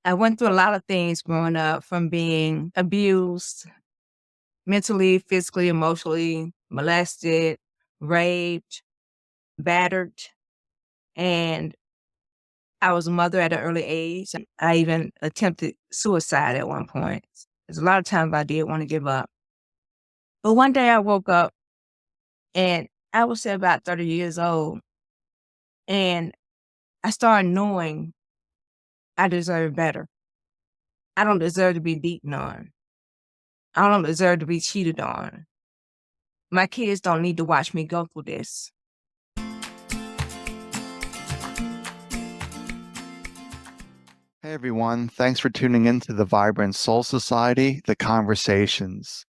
I went through a lot of things growing up, from being abused mentally, physically, emotionally, molested, raped, battered, and I was a mother at an early age. I even attempted suicide at one point. There's a lot of times I did want to give up. But one day I woke up and I was about 30 years old, and I started knowing I deserve better. I don't deserve to be beaten on. I don't deserve to be cheated on. My kids don't need to watch me go through this. Hey everyone, thanks for tuning in to the Vibrant Soul Society, The Conversations.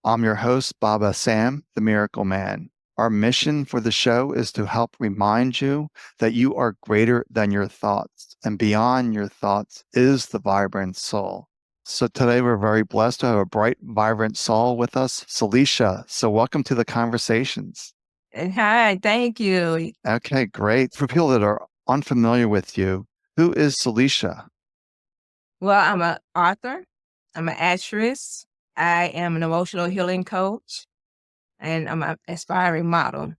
I'm your host, Baba Sam, the Miracle Man. Our mission for the show is to help remind you that you are greater than your thoughts, and beyond your thoughts is the vibrant soul. So today we're very blessed to have a bright, vibrant soul with us, Celisha. So welcome to the Conversations. And hi, thank you. Okay, great. For people that are unfamiliar with you, who is Celisha? Well, I'm an author. I'm an actress. I am an emotional healing coach, and I'm an aspiring model.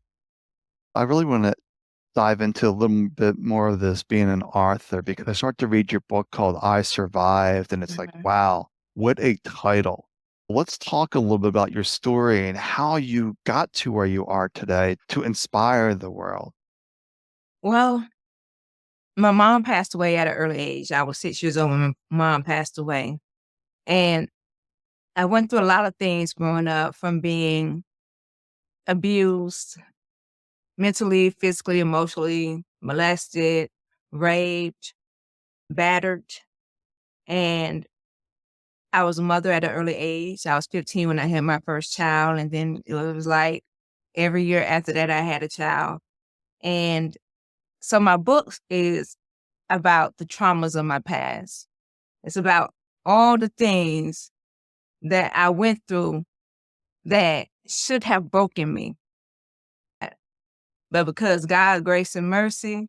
I really want to dive into a little bit more of this being an author because I start to read your book called I Survived, and it's like, Mhm. wow, what a title. Let's talk a little bit about your story and how you got to where you are today to inspire the world. Well, my mom passed away at an early age. I was 6 years old when my mom passed away. And I went through a lot of things growing up, from being abused mentally, physically, emotionally, molested, raped, battered. And I was a mother at an early age. I was 15 when I had my first child. And then it was like every year after that, I had a child. And so my book is about the traumas of my past. It's about all the things that I went through that should have broken me. But because God's grace and mercy,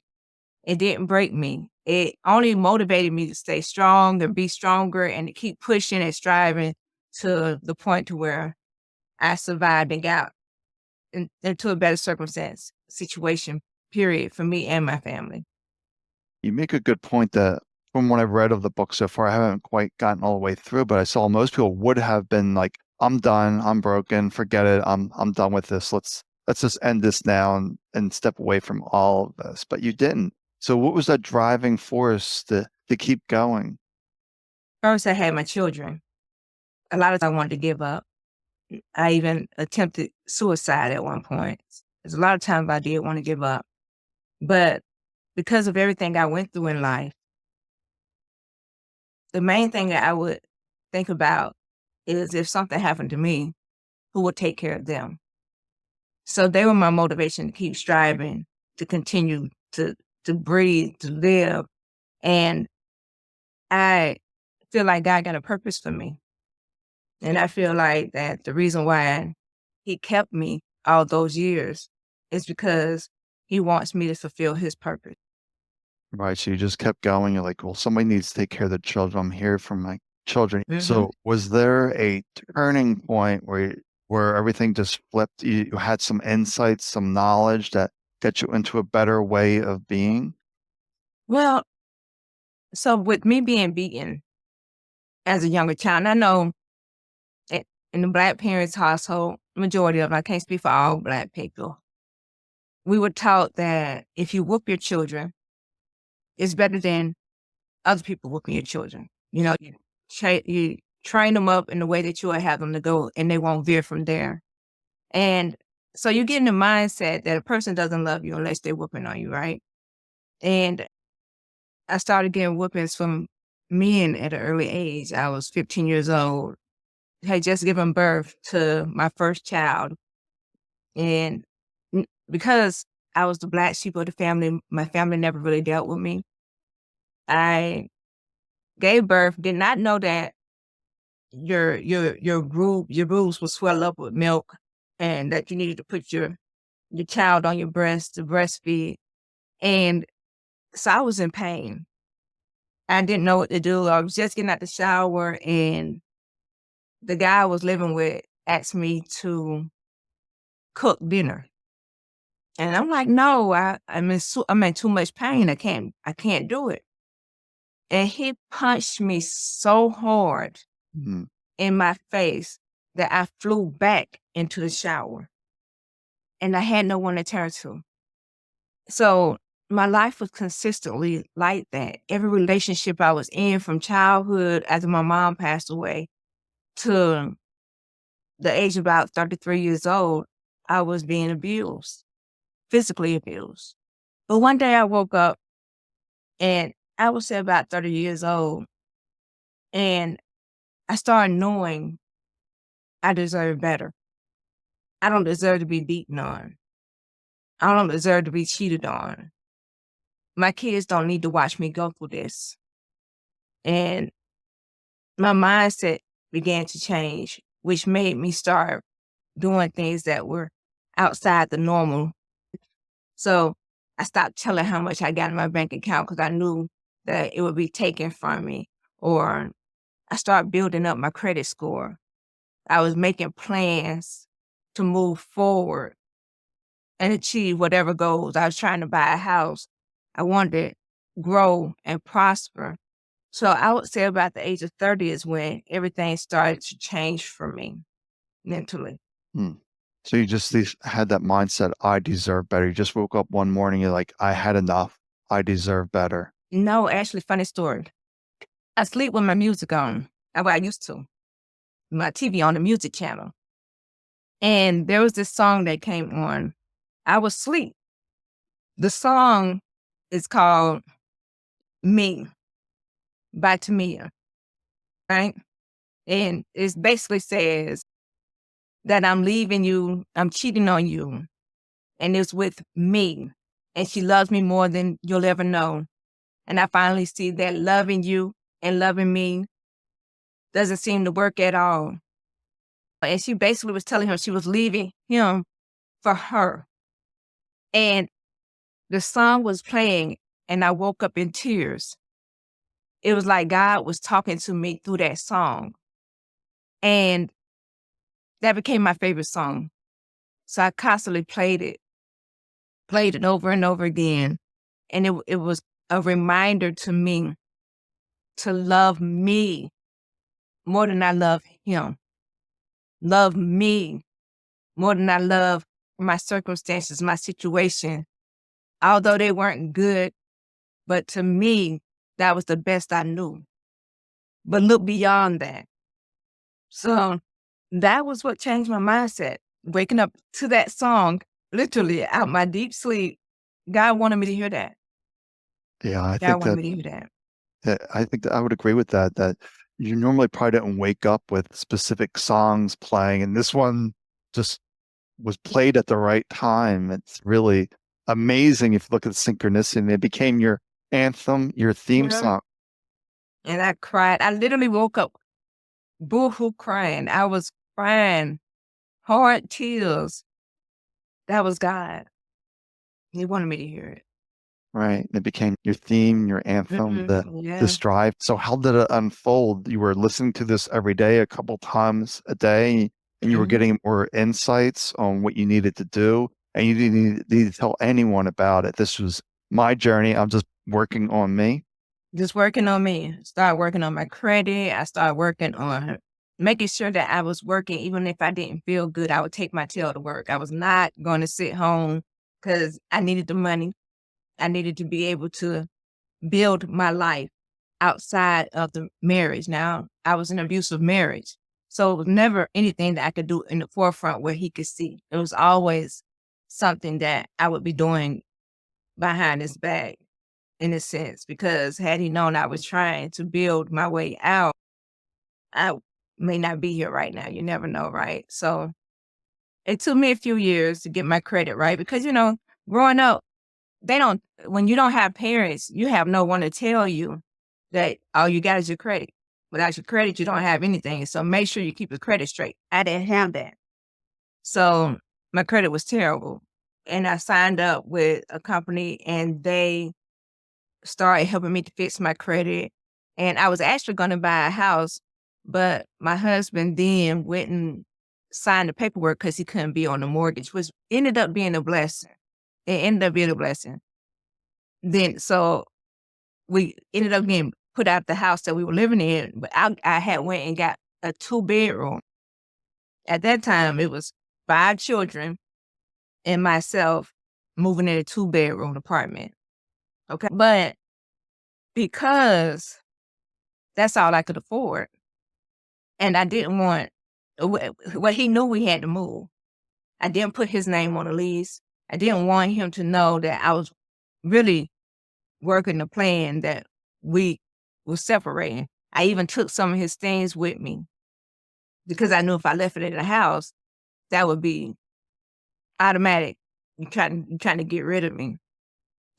it didn't break me. It only motivated me to stay strong and be stronger and to keep pushing and striving to the point to where I survived and got into a better circumstance, situation, period, for me and my family. You make a good point that from what I've read of the book so far, I haven't quite gotten all the way through, but I saw most people would have been like, I'm done, I'm broken, forget it, I'm done with this. Let's just end this now and step away from all of this. But you didn't. So what was that driving force to keep going? First, I had my children. A lot of times I wanted to give up. I even attempted suicide at one point. There's a lot of times I did want to give up. But because of everything I went through in life, the main thing that I would think about is, if something happened to me, who would take care of them? So they were my motivation to keep striving, to continue to breathe, to live. And I feel like God got a purpose for me. And I feel like that the reason why he kept me all those years is because he wants me to fulfill his purpose. Right. So you just kept going. You're like, well, somebody needs to take care of the children. I'm here for my children. Hmm. So was there a turning point where everything just flipped? You had some insights, some knowledge that get you into a better way of being? Well, so with me being beaten as a younger child, and I know i- in the Black parents' household, majority of them, I can't speak for all Black people, we were taught that if you whoop your children, it's better than other people whooping your children. You train them up in the way that you will have them to go, and they won't veer from there. And so you get in the mindset that a person doesn't love you unless they're whooping on you, right? And I started getting whoopings from men at an early age. I was 15 years old, had just given birth to my first child. And because I was the Black sheep of the family, my family never really dealt with me. I gave birth, did not know that your boobs will swell up with milk, and that you needed to put your child on your breast to breastfeed. And so I was in pain. I didn't know what to do. I was just getting out the shower, and the guy I was living with asked me to cook dinner. And I'm like, no, I'm in too much pain. I can't do it. And he punched me so hard Mm. in my face that I flew back into the shower, and I had no one to turn to. So my life was consistently like that. Every relationship I was in, from childhood after my mom passed away to the age of about 33 years old, I was being abused, physically abused. But one day I woke up, and I was say about 30 years old, and I started knowing I deserve better. I don't deserve to be beaten on. I don't deserve to be cheated on. My kids don't need to watch me go through this. And my mindset began to change, which made me start doing things that were outside the normal. So I stopped telling how much I got in my bank account because I knew that it would be taken from me. Or I started building up my credit score. I was making plans to move forward and achieve whatever goals. I was trying to buy a house. I wanted to grow and prosper. So I would say about the age of 30 is when everything started to change for me mentally. Mm. So you just had that mindset, I deserve better. You just woke up one morning, you're like, I had enough. I deserve better. No, actually, funny story. I sleep with my music on. I used to. My TV on the music channel. And there was this song that came on. I was asleep. The song is called Me by Tamia, right? And it basically says that I'm leaving you, I'm cheating on you, and it's with me. And she loves me more than you'll ever know. And I finally see that loving you and loving me doesn't seem to work at all. And she basically was telling him she was leaving him for her. And the song was playing, and I woke up in tears. It was like God was talking to me through that song. And that became my favorite song. So I constantly played it over and over again. And it was a reminder to me to love me more than I love him. Love me more than I love my circumstances, my situation, although they weren't good. But to me, that was the best I knew. But look beyond that. So that was what changed my mindset. Waking up to that song, literally out my deep sleep, God wanted me to hear that. Yeah, I God think wanted that, me to hear that. I think that I would agree with that, that you normally probably don't wake up with specific songs playing, and this one just was played at the right time. It's really amazing if you look at the synchronicity. It became your anthem, your theme Yeah. song. And I cried. I literally woke up boo-hoo crying. I was crying, hard tears. That was God. He wanted me to hear it. Right. It became your theme, your anthem, the Yeah. strive. So how did it unfold? You were listening to this every day, a couple times a day, and you were Mhm. getting more insights on what you needed to do, and you didn't need to tell anyone about it. This was my journey. I'm just working on me. Just working on me. Start working on my credit. I started working on making sure that I was working. Even if I didn't feel good, I would take my tail to work. I was not going to sit home because I needed the money. I needed to be able to build my life outside of the marriage. Now, I was in an abusive marriage. So it was never anything that I could do in the forefront where he could see. It was always something that I would be doing behind his back, in a sense, because had he known I was trying to build my way out, I may not be here right now. You never know, right? So it took me a few years to get my credit right because, growing up, when you don't have parents, you have no one to tell you that all you got is your credit. Without your credit, you don't have anything. So make sure you keep your credit straight. I didn't have that. So my credit was terrible. And I signed up with a company, and they started helping me to fix my credit. And I was actually going to buy a house, but my husband then went and signed the paperwork because he couldn't be on the mortgage, which ended up being a blessing. It ended up being a blessing. Then, so we ended up getting put out the house that we were living in, but I had went and got a 2-bedroom. At that time, it was 5 children and myself moving in a 2-bedroom apartment. Okay. But because that's all I could afford, and I didn't want, well, he knew we had to move. I didn't put his name on the lease. I didn't want him to know that I was really working the plan that we were separating. I even took some of his things with me because I knew if I left it in the house, that would be automatic. You trying to get rid of me.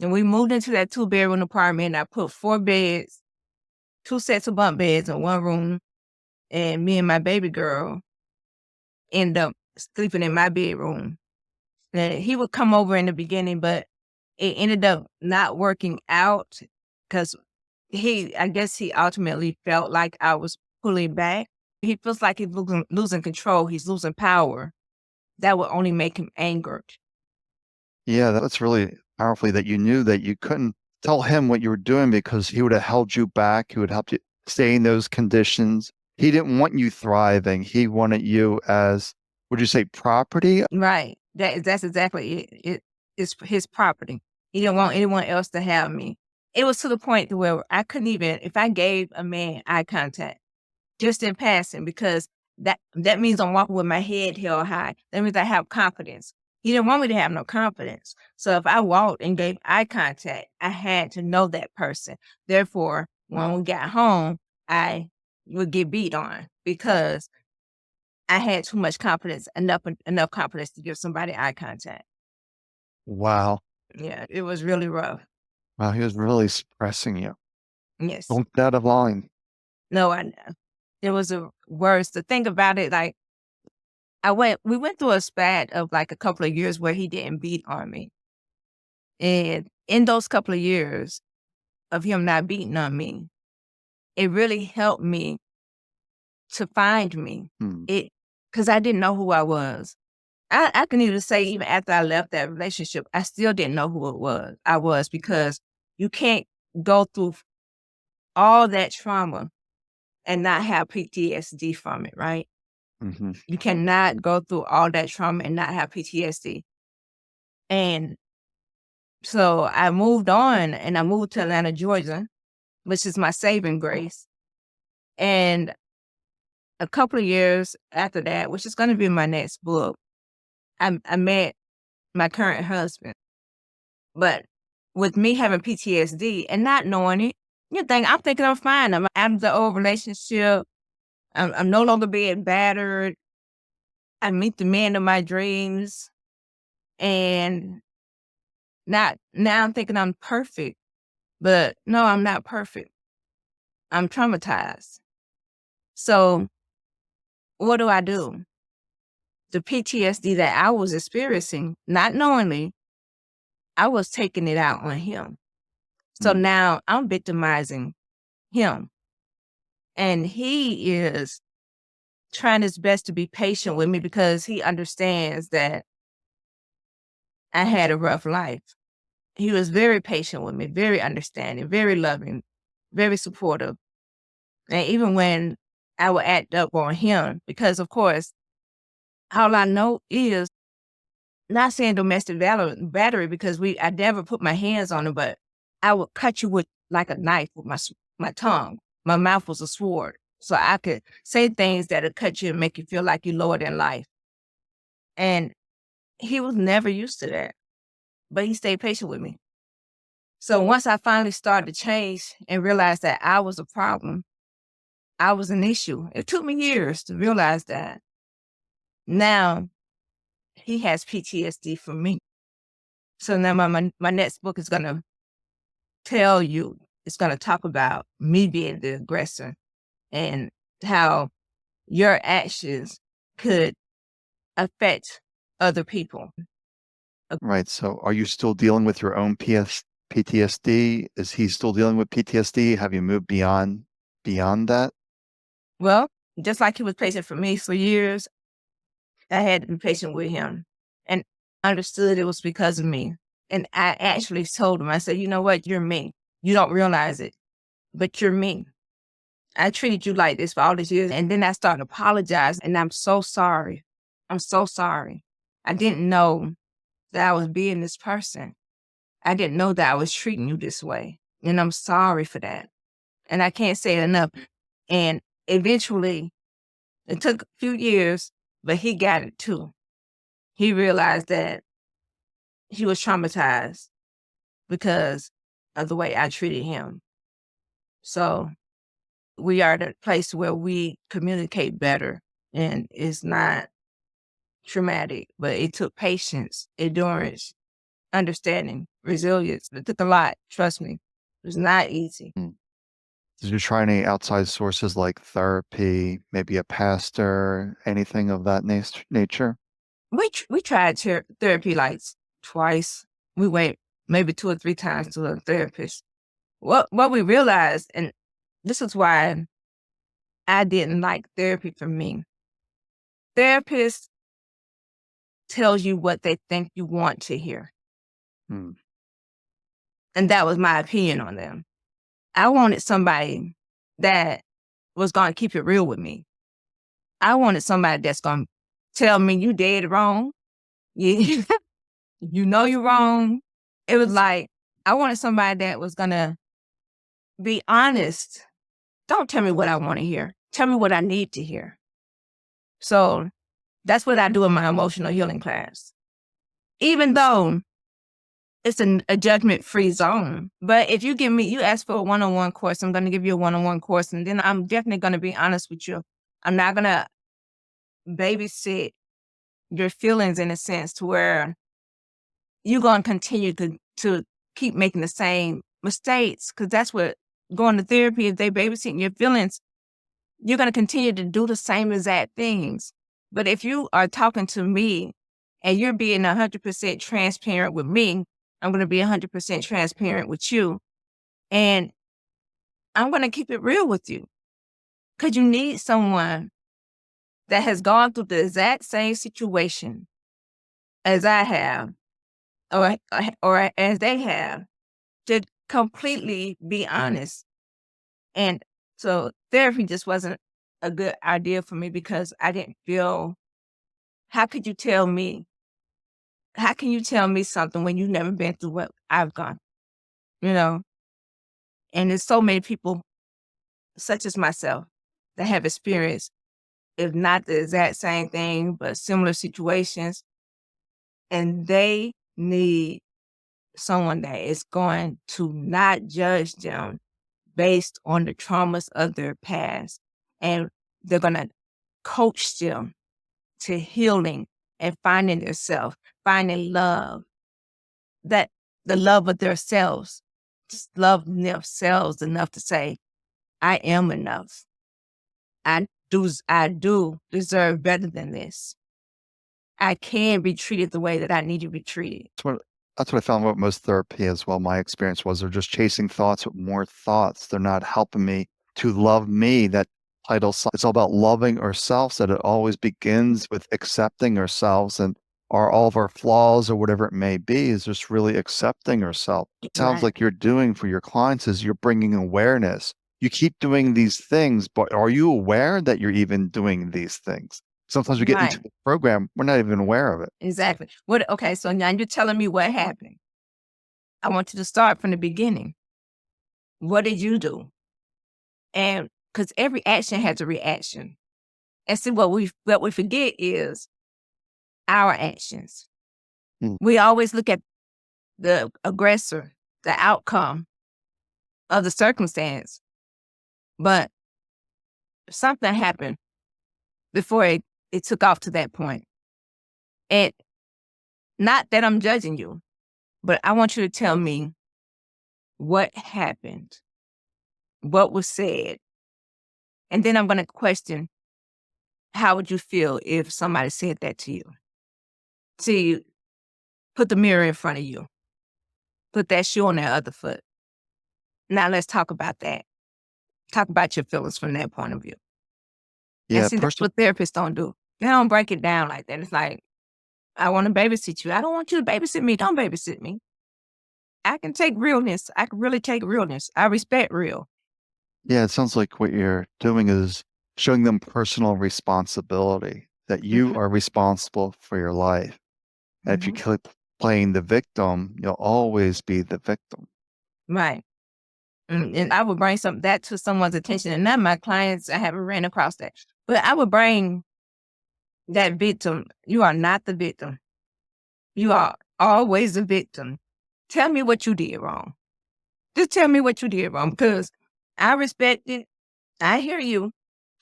And we moved into that 2-bedroom apartment. And I put 4 beds, 2 sets of bunk beds in one room, and me and my baby girl ended up sleeping in my bedroom. And he would come over in the beginning, but it ended up not working out because I guess he ultimately felt like I was pulling back. He feels like he's losing control. He's losing power. That would only make him angered. Yeah, that's really powerfully that you knew that you couldn't tell him what you were doing because he would have held you back. He would help you stay in those conditions. He didn't want you thriving. He wanted you as, would you say, property? Right. That's exactly it. It's his property. He didn't want anyone else to have me. It was to the point to where I couldn't even, if I gave a man eye contact, just in passing, because that means I'm walking with my head held high. That means I have confidence. He didn't want me to have no confidence. So if I walked and gave eye contact, I had to know that person. Therefore, when we got home, I would get beat on because I had too much confidence, enough confidence to give somebody eye contact. Wow. Yeah, it was really rough. Wow, he was really suppressing you. Yes. Don't get out of line. No, I know. It was the worst. To think about it, like we went through a spat of like a couple of years where he didn't beat on me. And in those couple of years of him not beating on me, it really helped me to find me. Hmm. Because I didn't know who I was. I can even say even after I left that relationship, I still didn't know who I was because you can't go through all that trauma and not have PTSD from it, right? Mm-hmm. You cannot go through all that trauma and not have PTSD. And so I moved on and I moved to Atlanta, Georgia, which is my saving grace. And a couple of years after that, which is going to be my next book, I met my current husband. But with me having PTSD and not knowing it, I'm thinking I'm fine. I'm out of the old relationship. I'm no longer being battered. I meet the man of my dreams. And now I'm thinking I'm perfect. But no, I'm not perfect. I'm traumatized. So what do? The PTSD that I was experiencing, not knowingly, I was taking it out on him. So now I'm victimizing him. And he is trying his best to be patient with me because he understands that I had a rough life. He was very patient with me, very understanding, very loving, very supportive. And even when I would act up on him, because of course, all I know is, not saying domestic battery because I never put my hands on him, but I would cut you with like a knife with my tongue. My mouth was a sword. So I could say things that would cut you and make you feel like you're lower than life. And he was never used to that, but he stayed patient with me. So once I finally started to change and realized that I was a problem, I was an issue. It took me years to realize that. Now he has PTSD from me. So now my next book is going to tell you, it's going to talk about me being the aggressor and how your actions could affect other people. Right. So are you still dealing with your own PTSD? Is he still dealing with PTSD? Have you moved beyond that? Well, just like he was patient for me for years, I had to be patient with him and understood it was because of me. And I actually told him, I said, you know what? You're me. You don't realize it, but you're me. I treated you like this for all these years. And then I started apologizing, and I'm so sorry. I'm so sorry. I didn't know that I was being this person. I didn't know that I was treating you this way. And I'm sorry for that. And I can't say it enough. And eventually, it took a few years, but he got it too. He realized that he was traumatized because of the way I treated him. So we are at a place where we communicate better, and it's not traumatic, but it took patience, endurance, understanding, resilience. It took a lot. Trust me. It was not easy. Did you try any outside sources like therapy, maybe a pastor, anything of that nature? We tried therapy like twice. We went maybe 2 or 3 times to a therapist. What we realized, and this is why I didn't like therapy for me. Therapists tells you what they think you want to hear. Hmm. And that was my opinion on them. I wanted somebody that was going to keep it real with me. I wanted somebody that's going to tell me you dead wrong. You, you know you're wrong. It was like, I wanted somebody that was going to be honest. Don't tell me what I want to hear. Tell me what I need to hear. So that's what I do in my emotional healing class. Even though it's a judgment-free zone. But if you ask for a one-on-one course, I'm going to give you a one-on-one course, and then I'm definitely going to be honest with you. I'm not going to babysit your feelings in a sense to where you're going to continue to keep making the same mistakes, because that's what going to therapy, if they babysitting your feelings, you're going to continue to do the same exact things. But if you are talking to me and you're being 100% transparent with me, I'm going to be 100% transparent with you. And I'm going to keep it real with you, because you need someone that has gone through the exact same situation as I have, or as they have, to completely be honest. And so therapy just wasn't a good idea for me, because I didn't feel, how could you tell me? How can you tell me something when you've never been through what I've gone? You know? And there's so many people, such as myself, that have experienced, if not the exact same thing, but similar situations. And they need someone that is going to not judge them based on the traumas of their past. And they're going to coach them to healing and finding themselves, finding love, that the love of themselves, just love themselves enough to say, I am enough. I do deserve better than this. I can be treated the way that I need to be treated. That's what I found about most therapy as well. My experience was they're just chasing thoughts with more thoughts. They're not helping me to love me. That title, it's all about loving ourselves, that it always begins with accepting ourselves, and all of our flaws or whatever it may be is just really accepting ourselves. It sounds Right. like you're doing for your clients is you're bringing awareness. You keep doing these things, but are you aware that you're even doing these things? Sometimes we get into Right. the program, we're not even aware of it. Exactly. Okay, so now you're telling me what happened. I want you to start from the beginning. What did you do? And because every action has a reaction. And see, what we forget is our actions. Mm. We always look at the aggressor, the outcome of the circumstance. But something happened before it took off to that point. And not that I'm judging you, but I want you to tell me what happened, what was said. And then I'm going to question, how would you feel if somebody said that to you? See, put the mirror in front of you. put that shoe on that other foot. Now let's talk about that. Talk about your feelings from that point of view. And Yeah, see, that's what therapists don't do. They don't break it down like that. It's like, I want to babysit you. I don't want you to babysit me. Don't babysit me. I can take realness. I can really take realness. I respect real. yeah, it sounds like what you're doing is showing them personal responsibility, that you Mhm, are responsible for your life. And if you mhm. keep playing the victim, you'll always be the victim. Right. And I would bring that to someone's attention. And not my clients, I haven't ran across that. But I would bring that victim. You are not the victim. You are always the victim. Tell me what you did wrong. Just tell me what you did wrong, because I respect it. I hear you.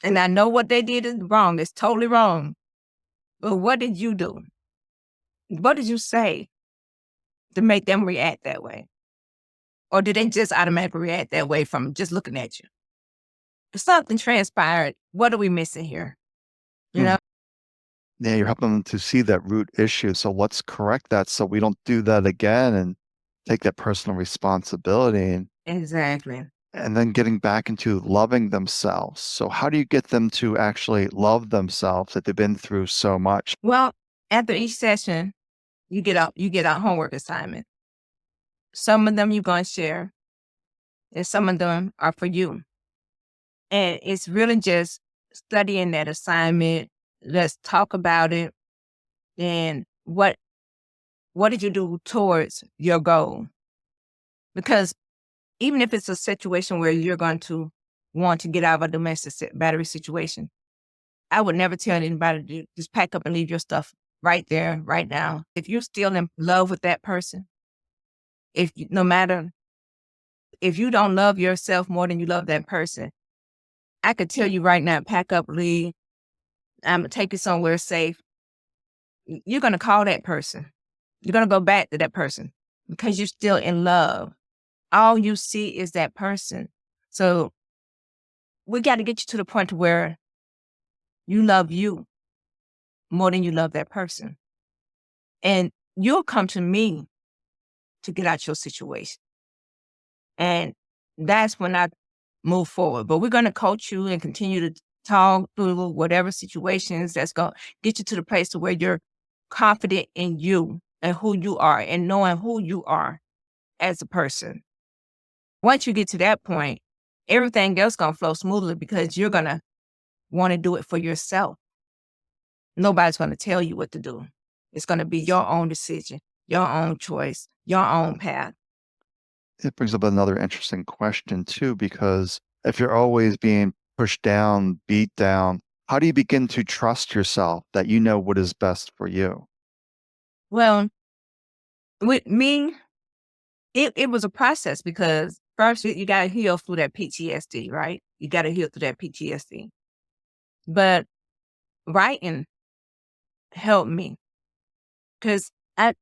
And I know what they did is wrong. It's totally wrong. But what did you do? What did you say to make them react that way? Or did they just automatically react that way from just looking at you? If something transpired, what are we missing here? You Mhm. know? Yeah, you're helping them to see that root issue. So let's correct that so we don't do that again and take that personal responsibility Exactly. and then getting back into loving themselves. So how do you get them to actually love themselves that they've been through so much? Well, after each session, you get a homework assignment. Some of them you're gonna share, and some of them are for you. And it's really just studying that assignment. Let's talk about it. And what did you do towards your goal? Because even if it's a situation where you're going to want to get out of a domestic battery situation, I would never tell anybody to just pack up and leave your stuff right there, right now. If you're still in love with that person, no matter if you don't love yourself more than you love that person, I could tell you right now, pack up, leave. I'm gonna take you somewhere safe. You're gonna call that person. You're gonna go back to that person because you're still in love. All you see is that person. So we got to get you to the point where you love you more than you love that person. And you'll come to me to get out your situation. And that's when I move forward. But we're going to coach you and continue to talk through whatever situations that's going to get you to the place to where you're confident in you and who you are and knowing who you are as a person. Once you get to that point, everything else going to flow smoothly because you're going to want to do it for yourself. Nobody's going to tell you what to do. It's going to be your own decision, your own choice, your own path. It brings up another interesting question too, because if you're always being pushed down, beat down, how do you begin to trust yourself that you know what is best for you? Well, with me, it was a process because first you got to heal through that PTSD, right? You got to heal through that PTSD. But writing helped me because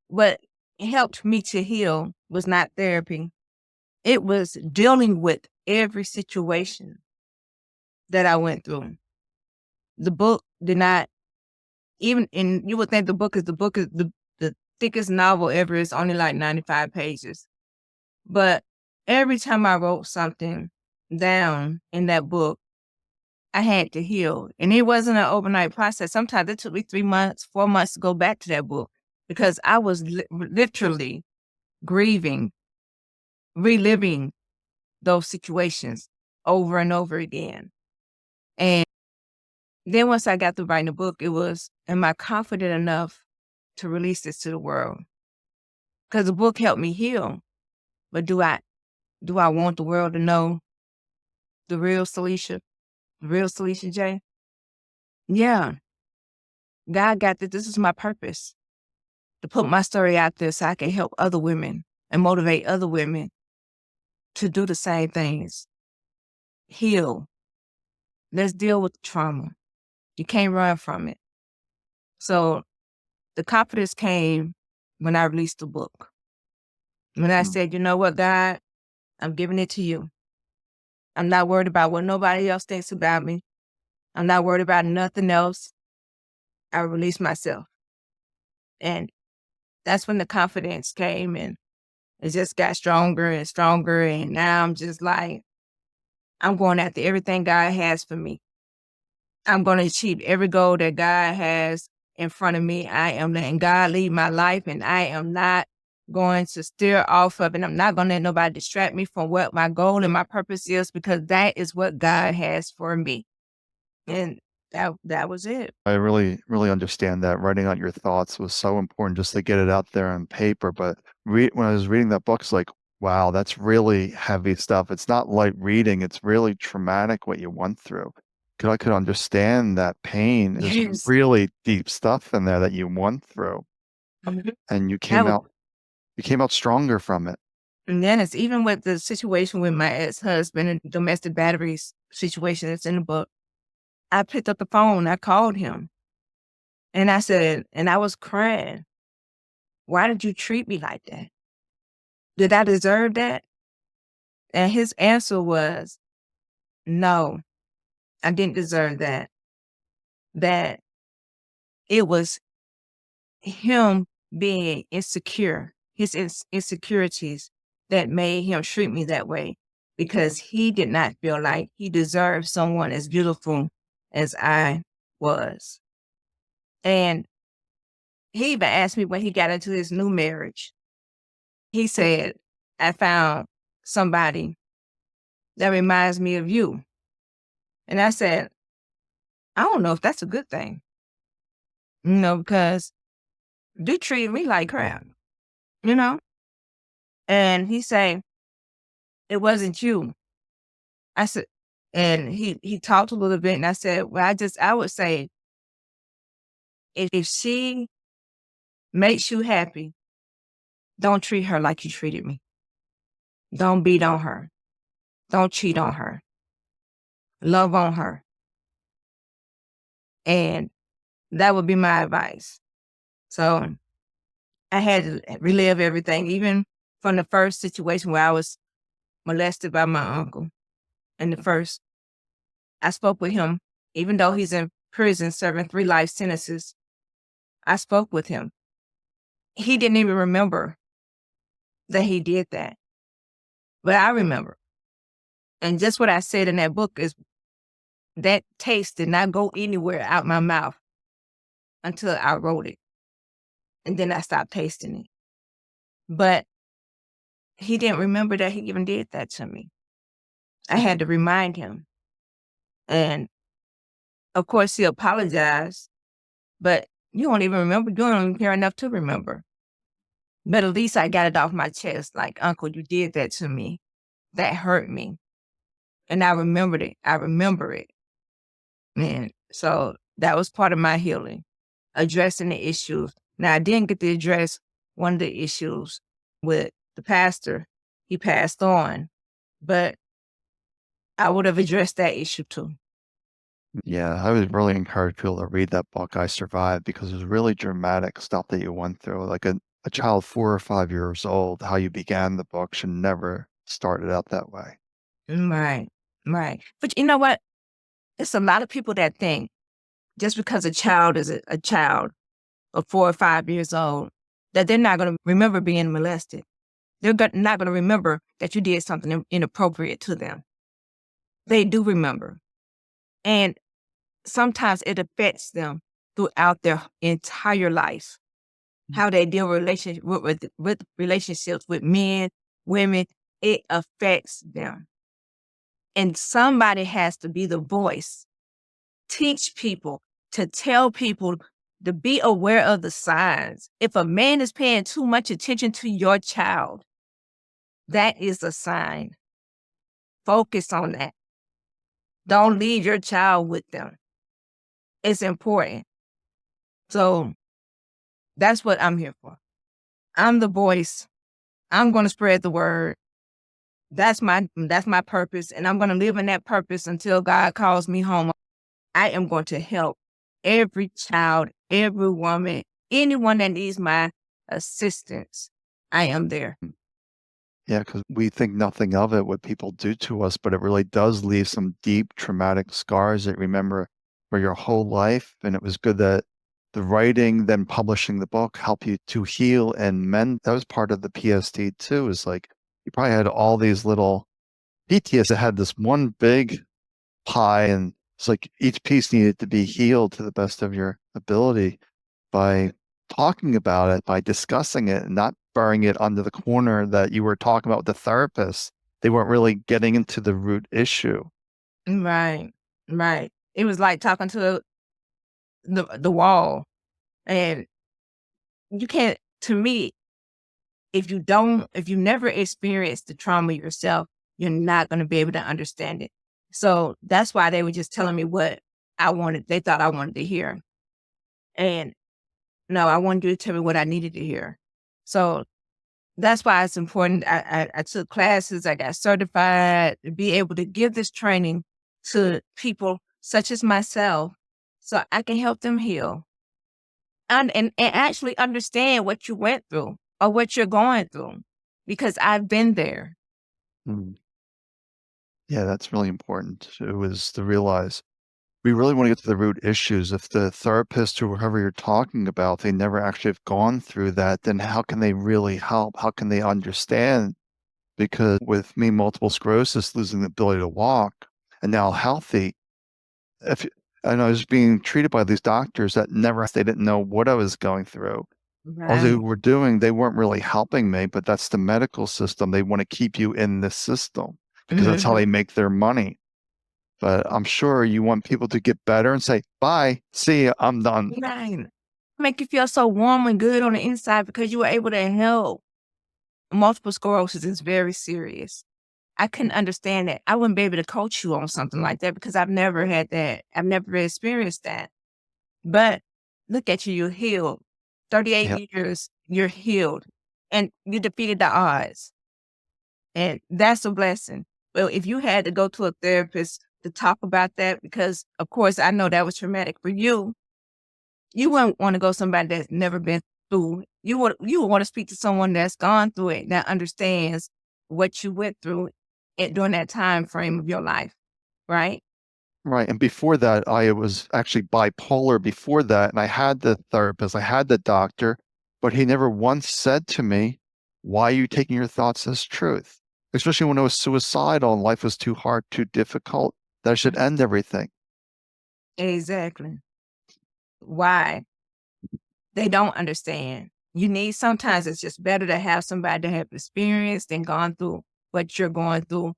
what helped me to heal was not therapy. It was dealing with every situation that I went through. The book did not even, and you would think the book is the thickest novel ever. It's only like 95 pages. But every time I wrote something down in that book, I had to heal. And it wasn't an overnight process. Sometimes it took me 3 months, 4 months to go back to that book because I was literally grieving, reliving those situations over and over again. And then once I got through writing the book, it was, am I confident enough to release this to the world? Because the book helped me heal. But do I want the world to know the real Celisha J? Yeah. God got this. This is my purpose, to put my story out there so I can help other women and motivate other women to do the same things. Heal. Let's deal with the trauma. You can't run from it. So the confidence came when I released the book. When I Mm. said, you know what, God, I'm giving it to you. I'm not worried about what nobody else thinks about me. I'm not worried about nothing else. I released myself. And that's when the confidence came. And it just got stronger and stronger. And now I'm just like, I'm going after everything God has for me. I'm going to achieve every goal that God has in front of me. I am letting God lead my life, and I am not going to steer off of it. I'm not going to let nobody distract me from what my goal and my purpose is, because that is what God has for me. And that was it. I really, really understand that. Writing out your thoughts was so important just to get it out there on paper. But when I was reading that book, it's like, wow, that's really heavy stuff. It's not light reading. It's really traumatic what you went through. I could understand that pain. There's some Yes. really deep stuff in there that you went through, Mhm. and That was, you came out stronger from it. and then it's even with the situation with my ex-husband and domestic batteries situation that's in the book. I picked up the phone, I called him, and I said, and I was crying, "Why did you treat me like that? Did I deserve that?" And his answer was, "No, I didn't deserve that. That it was him being insecure, his insecurities that made him treat me that way, because he did not feel like he deserved someone as beautiful as I was." And he even asked me when he got into his new marriage, he said, "I found somebody that reminds me of you." And I said, "I don't know if that's a good thing, because you treated me like crap, you know?" And he said, "It wasn't you." I said, and he talked a little bit, and I said, "Well, I would say, if she makes you happy, don't treat her like you treated me. Don't beat on her. Don't cheat on her. Love on her." And that would be my advice. So I had to relive everything, even from the first situation where I was molested by my uncle. And the first, I spoke with him, even though he's in prison serving 3 life sentences. I spoke with him. He didn't even remember that he did that, but I remember. And just what I said in that book is, that taste did not go anywhere out my mouth until I wrote it. And then I stopped tasting it. But he didn't remember that he even did that to me. I had to remind him. And of course, he apologized, but you don't even remember. You don't even care enough to remember. But at least I got it off my chest. Like, "Uncle, you did that to me. That hurt me." And I remembered it. I remember it. And so that was part of my healing, addressing the issues. Now, I didn't get to address one of the issues with the pastor. He passed on, but I would have addressed that issue too. Yeah, I would really encourage people to read that book, I Survived, because it was really dramatic stuff that you went through. Like a child 4 or 5 years old, how you began the book should never started out that way. Right, right. But you know what? It's a lot of people that think just because a child is a child of 4 or 5 years old, that they're not going to remember being molested. They're not going to remember that you did something inappropriate to them. They do remember. And sometimes it affects them throughout their entire life. How they deal with relationships with men, women, it affects them. And somebody has to be the voice, teach people, to tell people to be aware of the signs. If a man is paying too much attention to your child, that is a sign. Focus on that. Don't leave your child with them. It's important. So that's what I'm here for. I'm the voice. I'm going to spread the word. That's my purpose, and I'm going to live in that purpose until God calls me home. I am going to help every child, every woman, anyone that needs my assistance. I am there. Yeah, because we think nothing of it, what people do to us, but it really does leave some deep traumatic scars that you remember for your whole life. And it was good that the writing, then publishing the book help you to heal and mend? That was part of the PST too, is like you probably had all these little PTS that had this one big pie, and it's like each piece needed to be healed to the best of your ability by talking about it, by discussing it, and not burying it under the corner that you were talking about with the therapist. They weren't really getting into the root issue. Right, right. It was like talking to the wall, and you can't. To me, if you never experienced the trauma yourself, you're not going to be able to understand it. So that's why they were just telling me what I wanted. They thought I wanted to hear, and no, I wanted you to tell me what I needed to hear. So that's why it's important. I took classes, I got certified to be able to give this training to people such as myself so I can help them heal and actually understand what you went through or what you're going through because I've been there. Mm. Yeah, that's really important. It was to realize we really want to get to the root issues. If the therapist or whoever you're talking about, they never actually have gone through that, then how can they really help? How can they understand? Because with me, multiple sclerosis, losing the ability to walk, and now healthy, if and I was being treated by these doctors that never, they didn't know what I was going through. All they Right. were doing, they weren't really helping me, but that's the medical system. They want to keep you in this system because that's how Mhm. they make their money. But I'm sure you want people to get better and say, bye, see ya, I'm done. Right. Make you feel so warm and good on the inside because you were able to help. Multiple sclerosis is very serious. I couldn't understand that. I wouldn't be able to coach you on something like that because I've never had that. I've never experienced that. But look at you, you're healed. 38 Yeah, years, you're healed. And you defeated the odds. And that's a blessing. Well, if you had to go to a therapist to talk about that, because of course I know that was traumatic for you, you wouldn't want to go somebody that's never been through. You would want to speak to someone that's gone through it, that understands what you went through during that time frame of your life, right? right. And before that, I was actually bipolar before that. And I had the therapist, I had the doctor, but he never once said to me, why are you taking your thoughts as truth? Especially when I was suicidal and life was too hard, too difficult, that I should end everything. Exactly. Why? They don't understand. You need sometimes it's just better to have somebody that have experienced and gone through what you're going through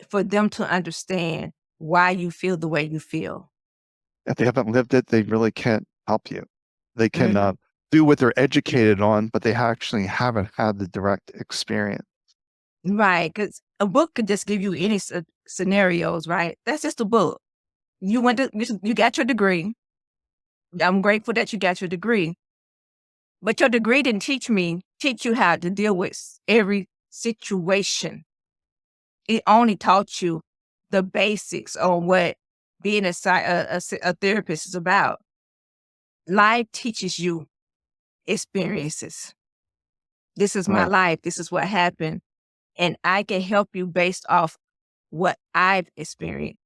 for them to understand why you feel the way you feel. If they haven't lived it, they really can't help you. They can Mhm. do what they're educated on, but they actually haven't had the direct experience. Right, because a book could just give you any scenarios, right? That's just a book. You got your degree. I'm grateful that you got your degree, but your degree didn't teach you how to deal with every situation. It only taught you the basics on what being a therapist is about. Life teaches you experiences. This is my Right, life. This is what happened. And I can help you based off what I've experienced.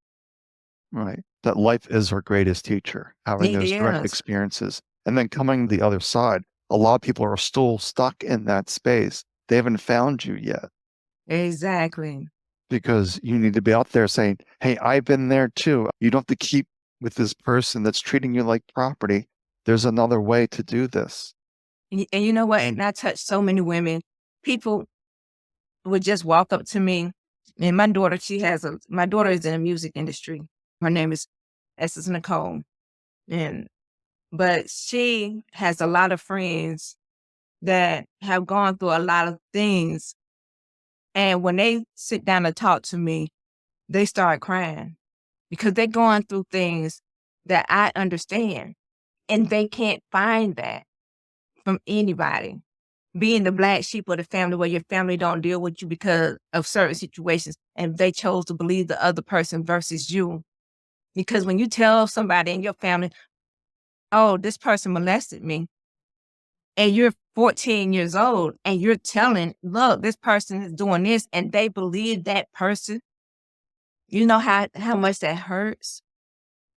right. That life is our greatest teacher, having It those direct is. experiences. And then coming the other side, a lot of people are still stuck in that space. They haven't found you yet Exactly. because you need to be out there saying, hey, I've been there too. You don't have to keep with this person that's treating you like property. There's another way to do this. And you know what? And I touched so many women. People would just walk up to me. And my daughter is in the music industry. Her name is Essence Nicole. But she has a lot of friends that have gone through a lot of things. And when they sit down to talk to me, they start crying because they're going through things that I understand. And they can't find that from anybody. Being the black sheep of the family where your family don't deal with you because of certain situations and they chose to believe the other person versus you. Because when you tell somebody in your family, oh, this person molested me, and you're 14 years old and you're telling, look, this person is doing this, and they believe that person, you know how much that hurts?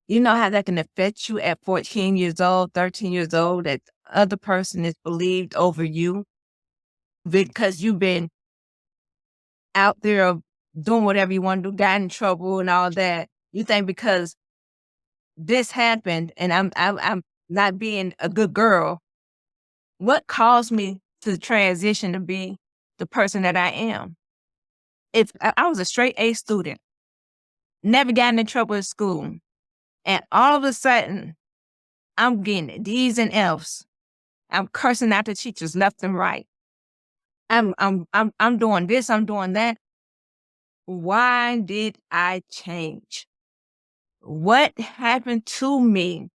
You know how that can affect you at 14 years old, 13 years old, that the other person is believed over you because you've been out there doing whatever you want to do, got in trouble and all that. You think because this happened and I'm not being a good girl, what caused me to transition to be the person that I am? If I was a straight A student, never got in trouble at school, and all of a sudden I'm getting D's and F's. I'm cursing out the teachers left and right. I'm doing this, I'm doing that. Why did I change? What happened to me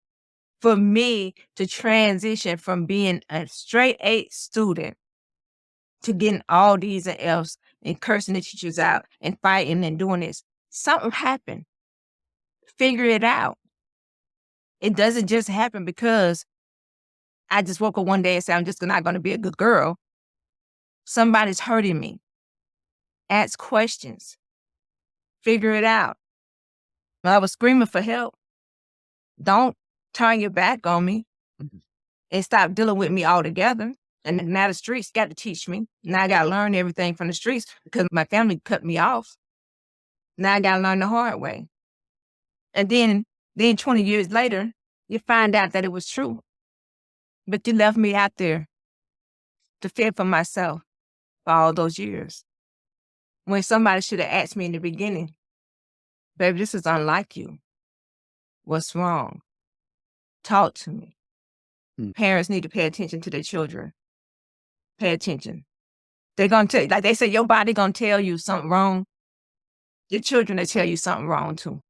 for me to transition from being a straight A student to getting all D's and F's and cursing the teachers out and fighting and doing this? Something happened. Figure it out. It doesn't just happen because I just woke up one day and said, I'm just not going to be a good girl. Somebody's hurting me. Ask questions. Figure it out. I was screaming for help. Don't turn your back on me and stop dealing with me altogether. And now the streets got to teach me. Now I got to learn everything from the streets because my family cut me off. Now I got to learn the hard way. And then 20 years later, you find out that it was true. But you left me out there to fend for myself for all those years. When somebody should have asked me in the beginning, baby, this is unlike you. What's wrong? Talk to me. Parents need to pay attention to their children. Pay attention. They're going to tell you, like they say, your body going to tell you something wrong. Your children will tell you something wrong too.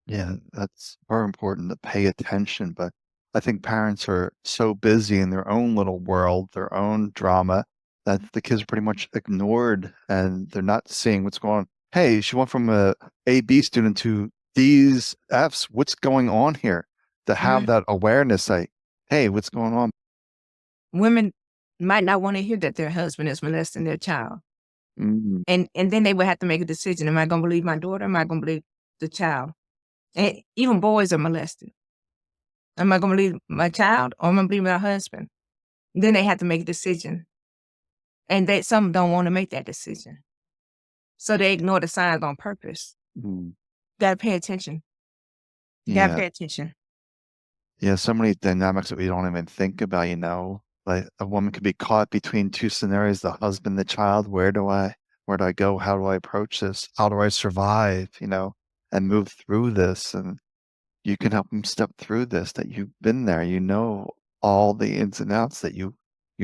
Yeah, that's very important to pay attention. But I think parents are so busy in their own little world, their own drama, that the kids are pretty much ignored and they're not seeing what's going on. Hey, she went from a B student to D's, F's. What's going on here? To have that awareness, like, hey, what's going on? Women might not want to hear that their husband is molesting their child. Mhm. And then they would have to make a decision. Am I going to believe my daughter? Am I going to believe the child? And even boys are molested. Am I going to believe my child or am I going to believe my husband? Then they have to make a decision. And some don't want to make that decision. So they ignore the signs on purpose. Got to pay attention. Got to Yeah. pay attention. Yeah, so many dynamics that we don't even think about, you know. Like a woman could be caught between two scenarios, the husband, the child. Where do I go? How do I approach this? How do I survive, you know, and move through this? And you can help them step through this, that you've been there, you know all the ins and outs, that you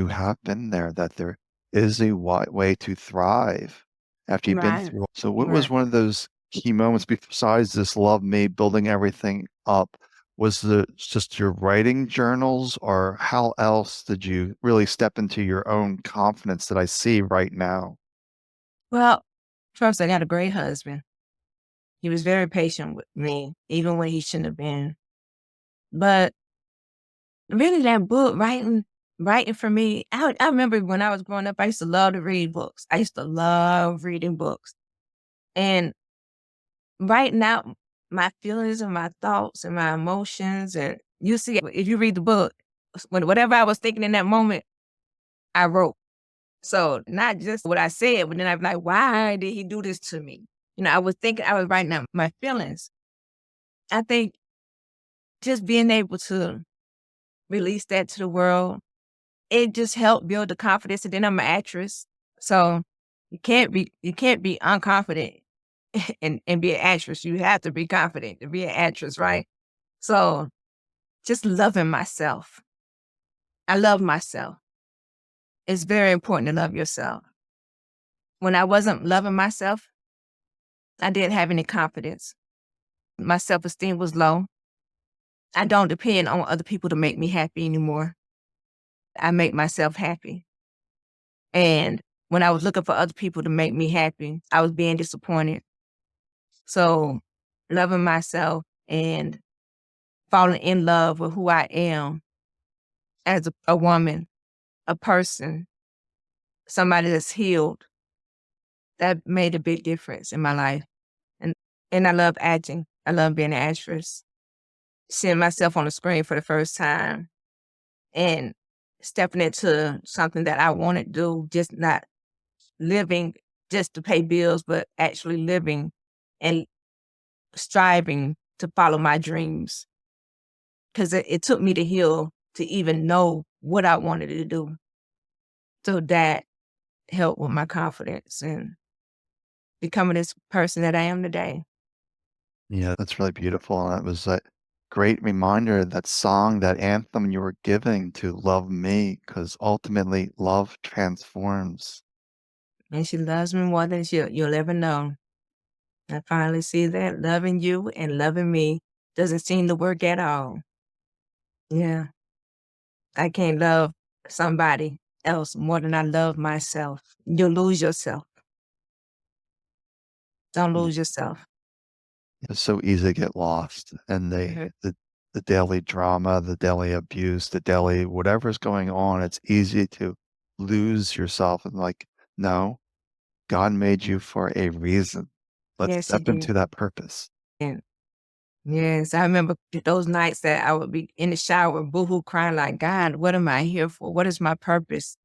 have been there, that there is a way to thrive after you've been Right. through. So what was Right. one of those key moments besides this love me, building everything up? Was it just your writing journals, or how else did you really step into your own confidence that I see right now? Well, first, I got a great husband. He was very patient with me, even when he shouldn't have been. But really, that book, writing for me, I remember when I was growing up, I used to love to read books. I used to love reading books. And writing out my feelings and my thoughts and my emotions. And you see, if you read the book, whatever I was thinking in that moment, I wrote. So not just what I said, but then I'm like, why did he do this to me? You know, I was writing out my feelings. I think just being able to release that to the world, it just helped build the confidence. And then I'm an actress. So you can't be unconfident and be an actress. You have to be confident to be an actress, right? So just loving myself. I love myself. It's very important to love yourself. When I wasn't loving myself, I didn't have any confidence. My self-esteem was low. I don't depend on other people to make me happy anymore. I make myself happy. And when I was looking for other people to make me happy, I was being disappointed. So loving myself and falling in love with who I am as a woman, a person, somebody that's healed, that made a big difference in my life. And I love acting. I love being an actress. seeing myself on the screen for the first time and stepping into something that I wanna do, just not living just to pay bills, but actually living and striving to follow my dreams. 'Cause it took me to heal to even know what I wanted to do. So that helped with my confidence and becoming this person that I am today. Yeah, that's really beautiful. And that was a great reminder, that song, that anthem you were giving to love me, because ultimately love transforms. And she loves me more than you'll ever know. I finally see that loving you and loving me doesn't seem to work at all. Yeah. I can't love somebody else more than I love myself. You'll lose yourself. Don't Yeah, lose yourself. it's so easy to get lost in Mhm. the daily drama, the daily abuse, the daily whatever's going on. It's easy to lose yourself and like, no, God made you for a reason. Let's Yes, she step did. into that purpose. And yes, I remember those nights that I would be in the shower, boohoo crying like, God, what am I here for? What is my purpose?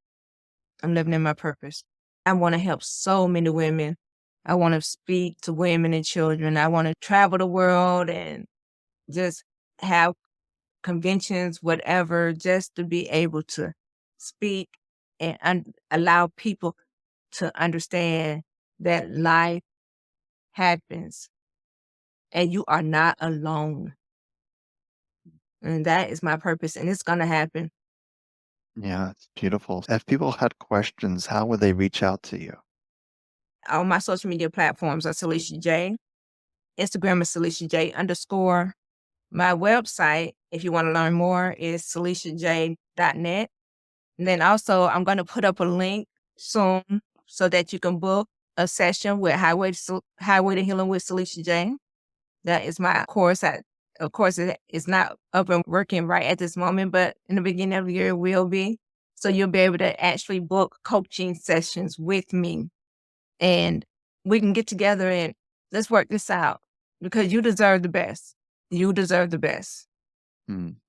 I'm living in my purpose. I want to help so many women. I want to speak to women and children. I want to travel the world and just have conventions, whatever, just to be able to speak and allow people to understand that life happens and you are not alone. And that is my purpose, and it's going to happen. Yeah, it's beautiful. If people had questions, how would they reach out to you? All my social media platforms are Celisha J. Instagram is Celisha J _. My website, if you want to learn more, is celishaj.net. And then also, I'm going to put up a link soon so that you can book a session with Highway to Healing with Celisha J. That is my course. Of course, it's not up and working right at this moment, but in the beginning of the year, it will be. So you'll be able to actually book coaching sessions with me, and we can get together and let's work this out because you deserve the best. You deserve the best.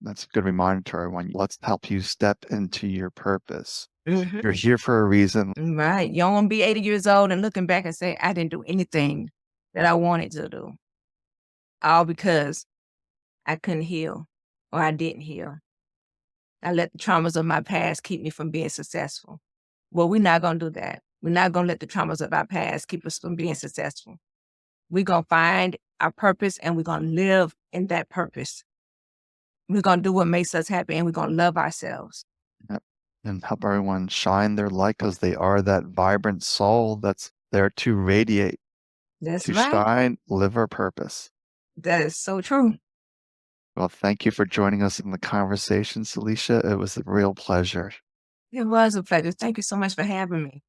That's a good reminder to everyone. Let's help you step into your purpose. You're Mhm. here for a reason. Right. You don't want to be 80 years old and looking back and say, I didn't do anything that I wanted to do, all because I couldn't heal or I didn't heal. I let the traumas of my past keep me from being successful. Well, we're not going to do that. We're not going to let the traumas of our past keep us from being successful. We're going to find our purpose and we're going to live in that purpose. We're going to do what makes us happy and we're going to love ourselves. Yep. And help everyone shine their light, because they are that vibrant soul that's there to radiate, That's to right. shine, live our purpose. That is so true. Well, thank you for joining us in the conversation, Celisha. It was a real pleasure. It was a pleasure. Thank you so much for having me.